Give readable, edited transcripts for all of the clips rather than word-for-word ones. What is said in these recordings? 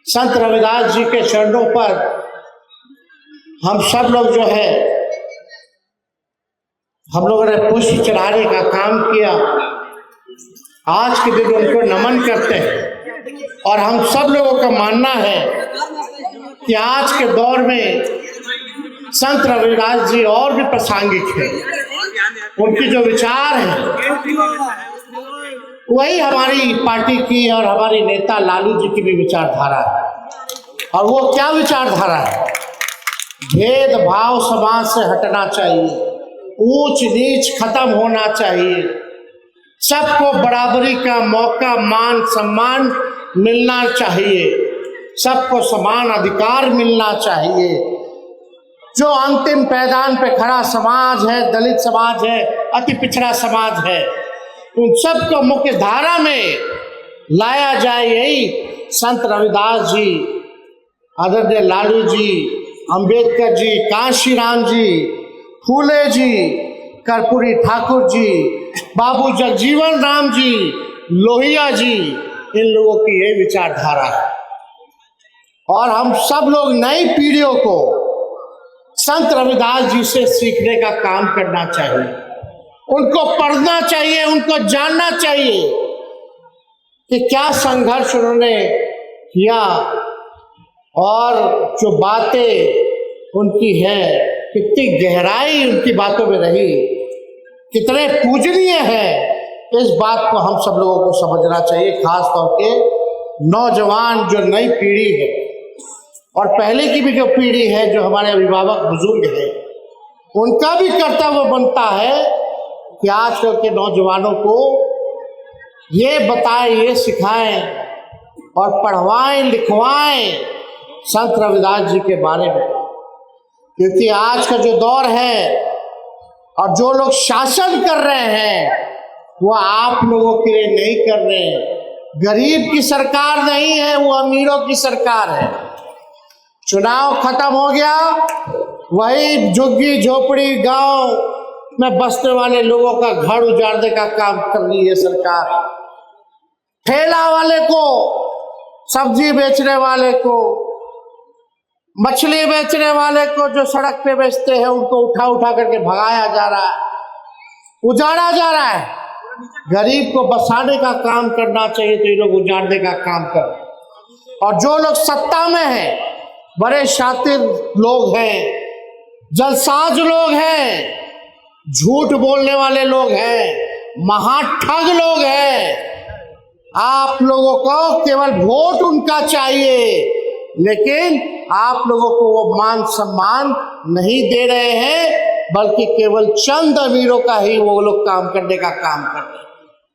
संत रविदास जी के चरणों पर हम सब लोग जो है, हम लोगों ने पुष्प चढ़ाने का काम किया। आज के दिन उनको नमन करते हैं और हम सब लोगों का मानना है कि आज के दौर में संत रविदास जी और भी प्रासंगिक है। उनकी जो विचार है वही हमारी पार्टी की और हमारी नेता लालू जी की भी विचारधारा है। और वो क्या विचारधारा है? भेदभाव समाज से हटना चाहिए, ऊंच नीच खत्म होना चाहिए, सबको बराबरी का मौका, मान सम्मान मिलना चाहिए, सबको समान अधिकार मिलना चाहिए। जो अंतिम पैदान पे खड़ा समाज है, दलित समाज है, अति पिछड़ा समाज है, उन सबको मुख्य धारा में लाया जाए, यही संत रविदास जी, आदरणीय लालू जी, अंबेडकर जी, कांशीराम जी, फूले जी, कर्पूरी ठाकुर जी, बाबू जगजीवन राम जी, लोहिया जी, इन लोगों की यही विचारधारा है। और हम सब लोग नई पीढ़ियों को संत रविदास जी से सीखने का काम करना चाहिए, उनको पढ़ना चाहिए, उनको जानना चाहिए कि क्या संघर्ष उन्होंने किया और जो बातें उनकी है, कितनी गहराई उनकी बातों में रही, कितने पूजनीय है, इस बात को हम सब लोगों को समझना चाहिए। खास तौर पे नौजवान जो नई पीढ़ी है और पहले की भी जो पीढ़ी है, जो हमारे अभिभावक बुजुर्ग हैं, उनका भी कर्तव्य बनता है कि आजकल के नौजवानों को ये बताएं, ये सिखाएं और पढ़वाएं, लिखवाएं संत रविदास जी के बारे में। क्योंकि आज का जो दौर है और जो लोग शासन कर रहे हैं वो आप लोगों के लिए नहीं कर रहे हैं। गरीब की सरकार नहीं है, वो अमीरों की सरकार है। चुनाव खत्म हो गया, वही झुग्गी झोपड़ी गांव में बसने वाले लोगों का घर उजाड़ने का काम कर रही है सरकार। ठेला वाले को, सब्जी बेचने वाले को, मछली बेचने वाले को, जो सड़क पे बेचते हैं, उनको उठा उठा करके भगाया जा रहा है, उजाड़ा जा रहा है। गरीब को बसाने का काम करना चाहिए तो ये लोग उजाड़ने का काम कर। और जो लोग सत्ता में हैं, बड़े शातिर लोग हैं, जलसाज लोग हैं, झूठ बोलने वाले लोग हैं, महाठग लोग हैं। आप लोगों को केवल वोट उनका चाहिए, लेकिन आप लोगों को वो मान सम्मान नहीं दे रहे हैं, बल्कि केवल चंद अमीरों का ही वो लोग काम करने का काम कर रहे हैं।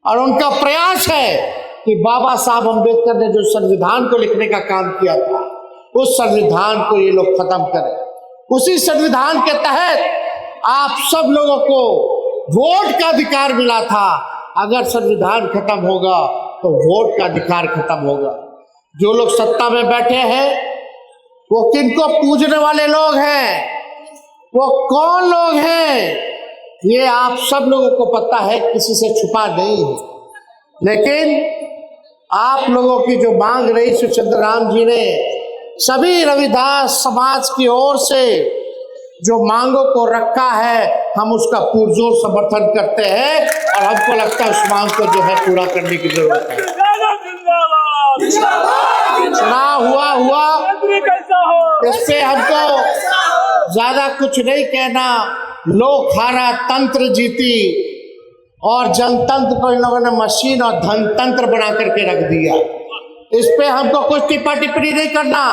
और उनका प्रयास है कि बाबा साहब अम्बेडकर ने जो संविधान को लिखने का काम किया था, उस संविधान को ये लोग खत्म करें। उसी संविधान के तहत आप सब लोगों को वोट का अधिकार मिला था। अगर संविधान खत्म होगा तो वोट का अधिकार खत्म होगा। जो लोग सत्ता में बैठे हैं वो किनको पूजने वाले लोग हैं, वो कौन लोग हैं, ये आप सब लोगों को पता है, किसी से छुपा नहीं है। लेकिन आप लोगों की जो मांग रही श्री चंद्रराम जी ने सभी रविदास समाज की ओर से जो मांगों को रखा है, हम उसका पुरजोर समर्थन करते हैं और हमको लगता है उस मांग को जो है पूरा करने की जरूरत है। चुनाव हुआ, इससे हमको ज्यादा कुछ नहीं कहना। लोकहारा तंत्र जीती और जनतंत्र को इन लोगों ने मशीन और धनतंत्र बना करके रख दिया। इस पे हमको कुछ टिप्पा टिप्पणी नहीं करना।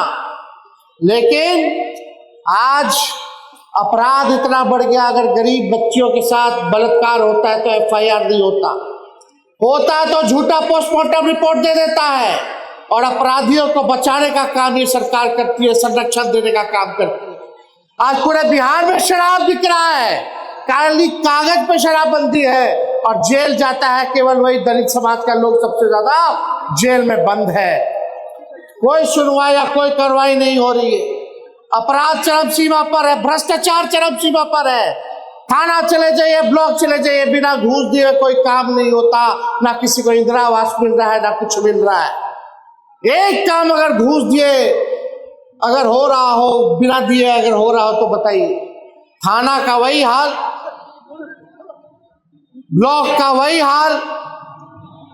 लेकिन आज अपराध इतना बढ़ गया, अगर गरीब बच्चियों के साथ बलात्कार होता है तो एफआईआर नहीं होता है तो झूठा पोस्टमार्टम रिपोर्ट दे देता है। और अपराधियों को बचाने का काम ये सरकार करती है, संरक्षण देने का काम करती है। आज पूरे बिहार में शराब बिक रहा है, काली कागज पे शराबबंदी है, और जेल जाता है केवल वही दलित समाज का लोग सबसे ज्यादा जेल में बंद है। कोई सुनवाई या कोई कार्रवाई नहीं हो रही है। अपराध चरम सीमा पर है, भ्रष्टाचार चरम सीमा पर है। थाना चले जाइए, ब्लॉक चले जाइए, बिना घूस दिए कोई काम नहीं होता, ना किसी को इंदिरा आवास मिल रहा है, ना कुछ मिल रहा है। एक काम अगर घूस दिए अगर हो रहा हो, बिना दिए अगर हो रहा हो तो बताइए। थाना का वही हाल, ब्लॉक का वही हाल।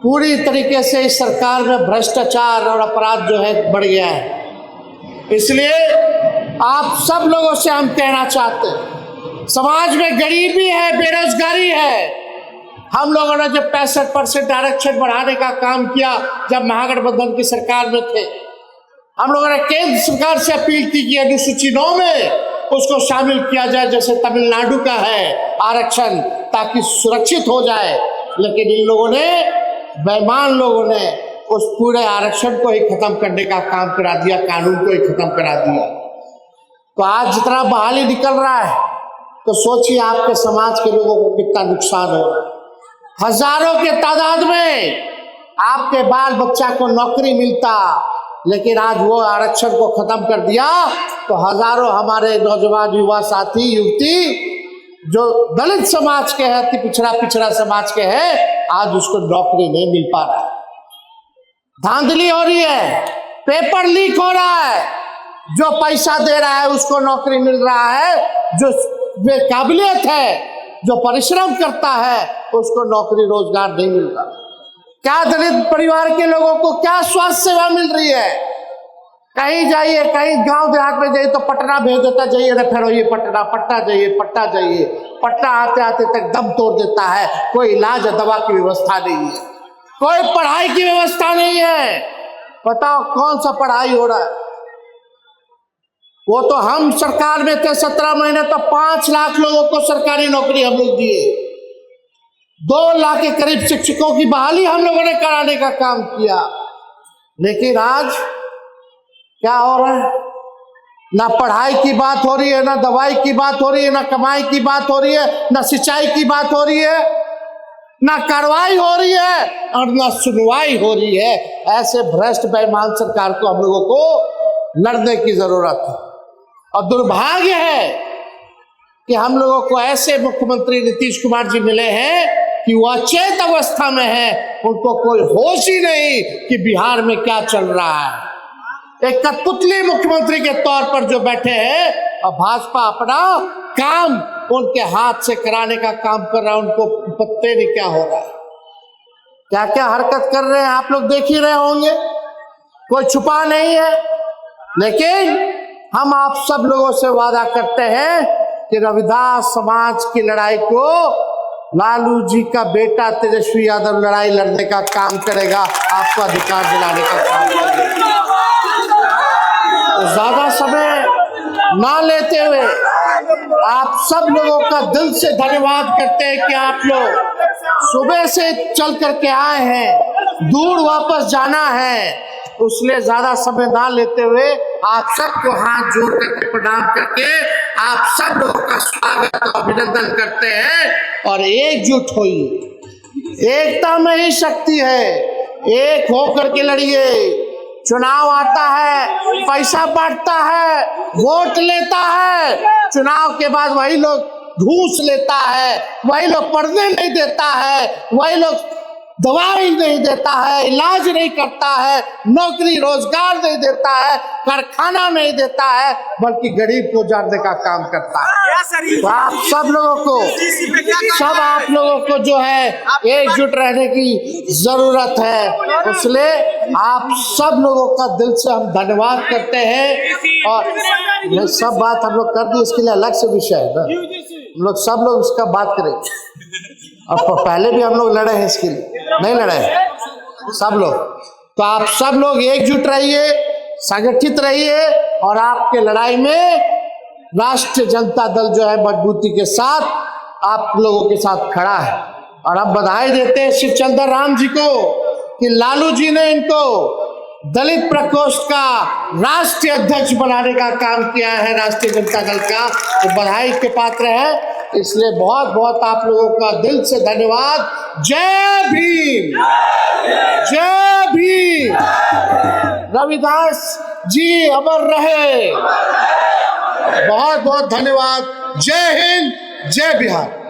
पूरी तरीके से इस सरकार में भ्रष्टाचार और अपराध जो है बढ़ गया है। इसलिए आप सब लोगों से हम कहना चाहते हैं, समाज में गरीबी है, बेरोजगारी है। हम लोगों ने जब 65% आरक्षण बढ़ाने का काम किया, जब महागठबंधन की सरकार में थे, हम लोगों ने केंद्र सरकार से अपील की कि अनुसूची 9 में उसको शामिल किया जाए, जैसे तमिलनाडु का है आरक्षण, ताकि सुरक्षित हो जाए। लेकिन इन लोगों ने, बेईमान लोगों ने उस पूरे आरक्षण को ही खत्म करने का काम करा दिया, कानून को ही खत्म करा दिया। तो आज जितना बहाली निकल रहा है, तो सोचिए आपके समाज के लोगों को कितना नुकसान हो रहा है। हजारों के तादाद में आपके बाल बच्चा को नौकरी मिलता, लेकिन आज वो आरक्षण को खत्म कर दिया तो हजारों हमारे नौजवान युवा साथी युवती जो दलित समाज के हैं, पिछड़ा समाज के हैं, आज उसको नौकरी नहीं मिल पा रहा है। धांधली हो रही है, पेपर लीक हो रहा है, जो पैसा दे रहा है उसको नौकरी मिल रहा है, जो बेकाबिलियत है, जो परिश्रम करता है, उसको नौकरी रोजगार नहीं मिल रहा। क्या दलित परिवार के लोगों को क्या स्वास्थ्य सेवा मिल रही है? कहीं जाइए, कहीं गांव देहात में जाइए तो पटना भेज देता, जाइए ना फिर ये पटना जाइए, पटना आते आते तक दम तोड़ देता है। कोई इलाज दवा की व्यवस्था नहीं है, कोई पढ़ाई की व्यवस्था नहीं है। बताओ कौन सा पढ़ाई हो रहा है? वो तो हम सरकार में थे 17 महीने, तो 5 लाख लोगों को सरकारी नौकरी हम लोग दिए। 2 लाख के करीब शिक्षकों की बहाली हम लोगों ने कराने का काम किया। लेकिन आज क्या हो रहा है? ना पढ़ाई की बात हो रही है, ना दवाई की बात हो रही है, ना कमाई की बात हो रही है, ना सिंचाई की बात हो रही है, ना कार्रवाई हो रही है और ना सुनवाई हो रही है। ऐसे भ्रष्ट बेईमान सरकार को हम लोगों को लड़ने की जरूरत है। और दुर्भाग्य है कि हम लोगों को ऐसे मुख्यमंत्री नीतीश कुमार जी मिले हैं कि वो अचेत अवस्था में है, उनको कोई होश ही नहीं कि बिहार में क्या चल रहा है। एक कठपुतली मुख्यमंत्री के तौर पर जो बैठे हैं और भाजपा अपना काम उनके हाथ से कराने का काम कर रहा है, उनको पत्ते नहीं क्या हो रहा है, क्या क्या हरकत कर रहे हैं आप लोग देख ही रहे होंगे, कोई छुपा नहीं है। लेकिन हम आप सब लोगों से वादा करते हैं कि रविदास समाज की लड़ाई को लालू जी का बेटा तेजस्वी यादव लड़ाई लड़ने का काम करेगा, आपको अधिकार दिलाने का काम करेगा। तो ज्यादा समय ना लेते हुए आप सब लोगों का दिल से धन्यवाद करते हैं कि आप लोग सुबह से चल करके आए हैं, दूर वापस जाना है, उसलिए ज्यादा समय ना लेते हुए आप सबको हाथ जोड़ करके प्रणाम करके आप सब लोगों का स्वागत और अभिनंदन करते हैं। और एकजुट होइए, एकता में ही शक्ति है, एक होकर के लड़िए। चुनाव आता है, पैसा बांटता है, वोट लेता है, चुनाव के बाद वही लोग घूस लेता है, वही लोग पढ़ने नहीं देता है, वही लोग दवाई नहीं देता है, इलाज नहीं करता है, नौकरी रोजगार नहीं देता है, कारखाना नहीं देता है, बल्कि गरीब को जाने का काम करता है। तो आप सब लोगों को जो है एकजुट रहने की जरूरत है, इसलिए आप सब लोगों का दिल से हम धन्यवाद करते हैं। और ये सब बात हम लोग कर दी, इसके लिए अलग से विषय है ना, हम लोग सब लोग इसका बात करेंगे। अब पहले भी हम लोग लड़े हैं, इसके लिए नहीं लड़े हैं सब लोग। तो आप सब लोग एकजुट रहिए, संगठित रहिए और आपके लड़ाई में राष्ट्रीय जनता दल जो है मजबूती के साथ आप लोगों के साथ खड़ा है। और अब बधाई देते हैं शिवचंद्र राम जी को कि लालू जी ने इनको दलित प्रकोष्ठ का राष्ट्रीय अध्यक्ष बनाने का काम किया है, राष्ट्रीय जनता दल का, तो बधाई के पात्र है। इसलिए बहुत बहुत आप लोगों का दिल से धन्यवाद। जय भीम, जय भीम, रविदास जी अमर रहे। बहुत बहुत धन्यवाद। जय हिंद, जय बिहार।